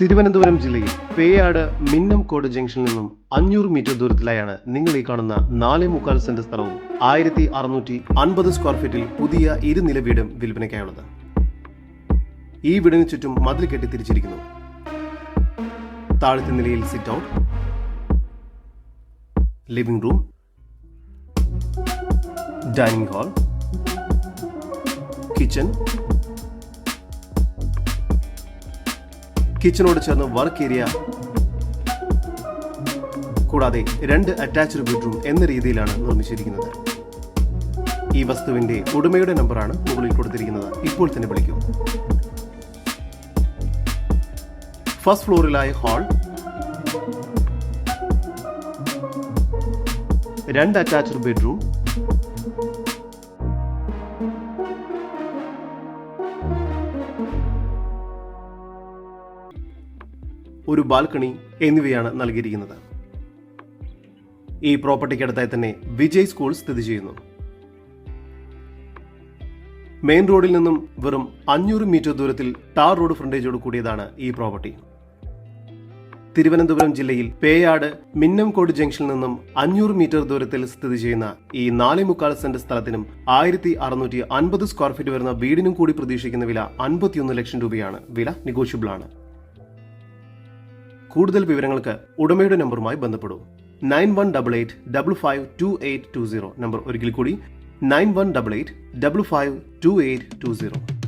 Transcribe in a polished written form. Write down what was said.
തിരുവനന്തപുരം ജില്ലയിൽ പേയാട് മിന്നംകോട് ജംഗ്ഷനിൽ നിന്നും 500 മീറ്റർ ദൂരത്തിലായാണ് നിങ്ങൾ ഈ കാണുന്ന 4.25 സെന്റ് സ്ഥലവും 1650 സ്ക്വയർ ഫീറ്റിൽ പുതിയ ഇരുനില വീടും വിൽപ്പനയ്ക്കായുള്ളത്. ഈ വീടിന് ചുറ്റും മതിൽ കെട്ടി തിരിച്ചിരിക്കുന്നു. താഴത്തെ നിലയിൽ sit out, living room, dining hall, കിച്ചനോട് ചേർന്ന് വർക്ക് ഏരിയ കൂടാതെ 2 അറ്റാച്ച്ഡ് ബെഡ്റൂം എന്ന രീതിയിലാണ് നിർമ്മിച്ചിരിക്കുന്നത്. ഈ വസ്തുവിന്റെ ഉടമയുടെ നമ്പറാണ് മുകളിൽ കൊടുത്തിരിക്കുന്നത്. ഇപ്പോൾ തന്നെ വിളിക്കൂ. ഫസ്റ്റ് ഫ്ലോറിലായി ഹാൾ, 2 അറ്റാച്ച്ഡ് ബെഡ്റൂം, ഒരു ബാൽക്കണി എന്നിവയാണ് നൽകിയിരിക്കുന്നത്. ഈ പ്രോപ്പർട്ടിക്കടുത്തായി തന്നെ വിജയ് സ്കൂൾ സ്ഥിതി ചെയ്യുന്നു. മെയിൻ റോഡിൽ നിന്നും വെറും 500 മീറ്റർ ദൂരത്തിൽ ടാർ റോഡ് ഫ്രണ്ടേജോട് കൂടിയതാണ് ഈ പ്രോപ്പർട്ടി. തിരുവനന്തപുരം ജില്ലയിൽ പേയാട് മിന്നംകോട് ജംഗ്ഷനിൽ നിന്നും 500 മീറ്റർ ദൂരത്തിൽ സ്ഥിതി ചെയ്യുന്ന ഈ 4.25 സെന്റ് സ്ഥലത്തിനും 1650 സ്ക്വയർ ഫീറ്റ് വരുന്ന വീടിനും കൂടി പ്രതീക്ഷിക്കുന്ന വില 51 ലക്ഷം രൂപയാണ്. വില നെഗോഷ്യബിൾ ആണ്. കൂടുതൽ വിവരങ്ങൾക്ക് ഉടമയുടെ നമ്പറുമായി ബന്ധപ്പെടൂ. 9188552820. നമ്പർ ഒരിക്കൽ കൂടി 9188552820.